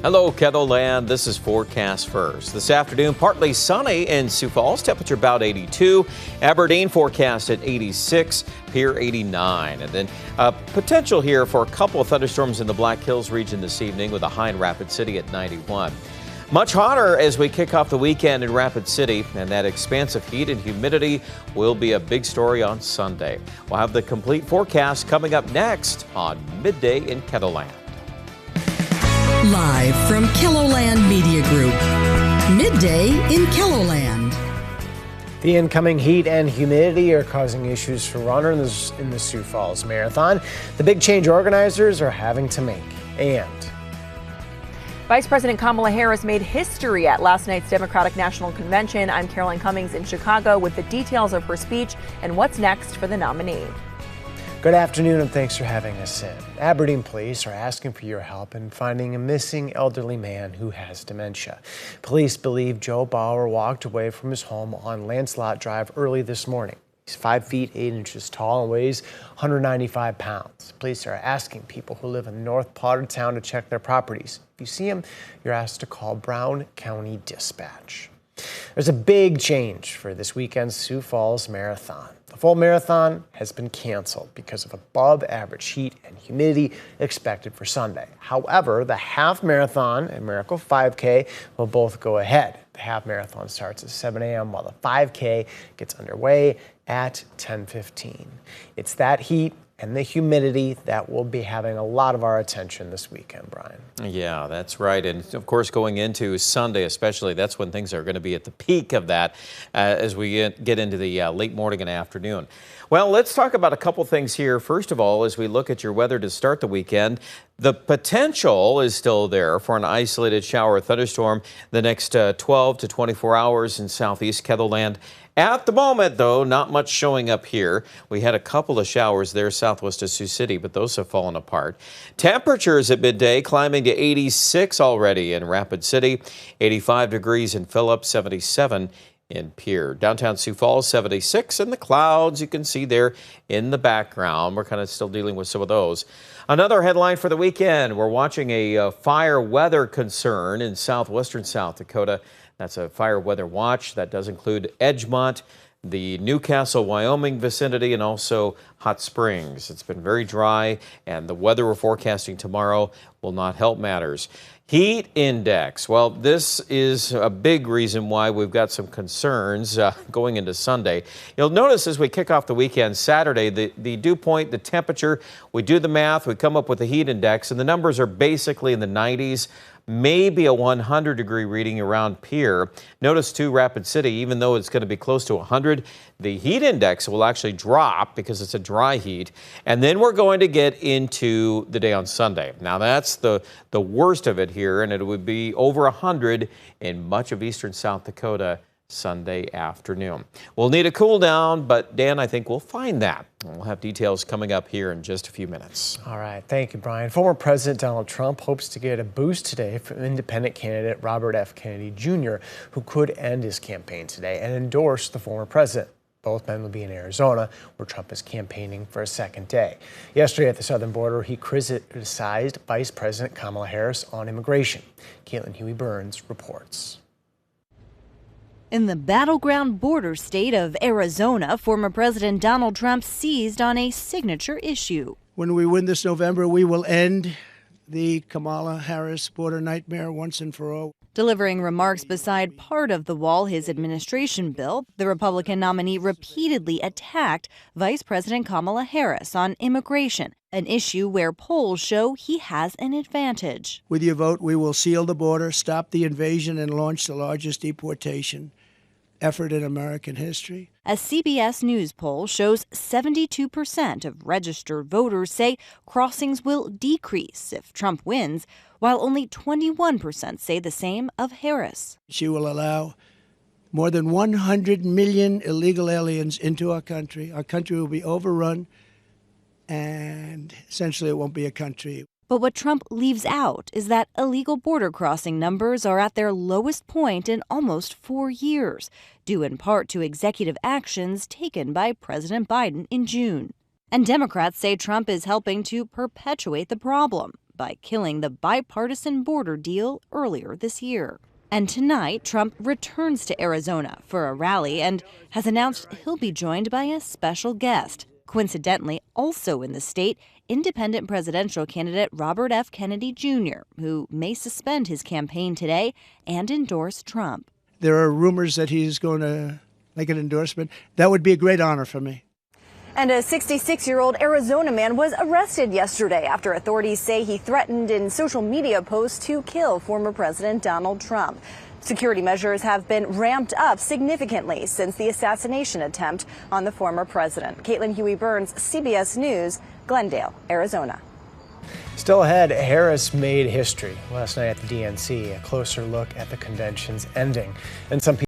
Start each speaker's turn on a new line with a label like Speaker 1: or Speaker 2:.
Speaker 1: Hello, KETOland. This is Forecast First. This afternoon, partly sunny in Sioux Falls, temperature about 82. Aberdeen forecast at 86, Pierre 89. And then potential here for a couple of thunderstorms in the Black Hills region this evening with a high in Rapid City at 91. Much hotter as we kick off the weekend in Rapid City, and that expansive heat and humidity will be a big story on Sunday. We'll have the complete forecast coming up next on Midday in KETOland.
Speaker 2: Live from KELOLAND Media Group, Midday in KELOLAND.
Speaker 3: The incoming heat and humidity are causing issues for runners in the Sioux Falls Marathon. The big change organizers are having to make. And
Speaker 4: Vice President Kamala Harris made history at last night's Democratic National Convention. I'm Caroline Cummings in Chicago with the details of her speech and what's next for the nominee.
Speaker 3: Good afternoon and thanks for having us in. Aberdeen police are asking for your help in finding a missing elderly man who has dementia. Police believe Joe Bauer walked away from his home on Lancelot Drive early this morning. He's 5 feet 8 inches tall and weighs 195 pounds. Police are asking people who live in the north part of town to check their properties. If you see him, you're asked to call Brown County Dispatch. There's a big change for this weekend's Sioux Falls Marathon. The full marathon has been canceled because of above average heat and humidity expected for Sunday. However, the half marathon and Miracle 5K will both go ahead. The half marathon starts at 7 a.m. while the 5K gets underway at 10:15. It's that heat and the humidity that will be having a lot of our attention this weekend, Brian.
Speaker 1: Yeah, that's right. And of course, going into Sunday especially, that's when things are going to be at the peak of that as we get into the late morning and afternoon. Well, let's talk about a couple things here. First of all, as we look at your weather to start the weekend, the potential is still there for an isolated shower or thunderstorm the next 12 to 24 hours in southeast KETOland. At the moment, though, not much showing up here. We had a couple of showers there southwest of Sioux City, but those have fallen apart. Temperatures at midday climbing to 86 already in Rapid City, 85 degrees in Phillips, 77 in Pierre. Downtown Sioux Falls, 76, and the clouds you can see there in the background. We're kind of still dealing with some of those. Another headline for the weekend, we're watching a fire weather concern in southwestern South Dakota. That's a fire weather watch. That does include Edgemont, the Newcastle, Wyoming vicinity, and also Hot Springs. It's been very dry, and the weather we're forecasting tomorrow will not help matters. Heat index. Well, this is a big reason why we've got some concerns going into Sunday. You'll notice as we kick off the weekend, Saturday, the dew point, the temperature, we do the math, we come up with the heat index, and the numbers are basically in the 90s. Maybe a 100-degree reading around Pierre. Notice, too, Rapid City, even though it's going to be close to 100, the heat index will actually drop because it's a dry heat. And then we're going to get into the day on Sunday. Now, that's the worst of it here, and it would be over 100 in much of eastern South Dakota Sunday afternoon. We'll need a cool down, but Dan, I think we'll find that. We'll have details coming up here in just a few minutes.
Speaker 3: All right. Thank you, Brian. Former President Donald Trump hopes to get a boost today from independent candidate Robert F. Kennedy Jr., who could end his campaign today and endorse the former president. Both men will be in Arizona, where Trump is campaigning for a second day. Yesterday at the southern border, he criticized Vice President Kamala Harris on immigration. Caitlin Huey-Burns reports.
Speaker 5: In the battleground border state of Arizona, former President Donald Trump seized on a signature issue.
Speaker 6: When we win this November, we will end the Kamala Harris border nightmare once and for all.
Speaker 5: Delivering remarks beside part of the wall his administration built, the Republican nominee repeatedly attacked Vice President Kamala Harris on immigration, an issue where polls show he has an advantage.
Speaker 6: With your vote, we will seal the border, stop the invasion, and launch the largest deportation effort in American history.
Speaker 5: A CBS News poll shows 72% of registered voters say crossings will decrease if Trump wins, while only 21% say the same of Harris.
Speaker 6: She will allow more than 100 million illegal aliens into our country. Our country will be overrun, and essentially it won't be a country.
Speaker 5: But what Trump leaves out is that illegal border crossing numbers are at their lowest point in almost 4 years, due in part to executive actions taken by President Biden in June. And Democrats say Trump is helping to perpetuate the problem. by killing the bipartisan border deal earlier this year. And tonight, Trump returns to Arizona for a rally and has announced he'll be joined by a special guest. Coincidentally, also in the state, independent presidential candidate Robert F. Kennedy Jr., who may suspend his campaign today and endorse Trump.
Speaker 6: There are rumors that he's going to make an endorsement. That would be a great honor for me.
Speaker 7: And a 66-year-old Arizona man was arrested yesterday after authorities say he threatened in social media posts to kill former President Donald Trump. Security measures have been ramped up significantly since the assassination attempt on the former president. Caitlin Huey-Burns, CBS News, Glendale, Arizona.
Speaker 3: Still ahead, Harris made history last night at the DNC, a closer look at the convention's ending. And some people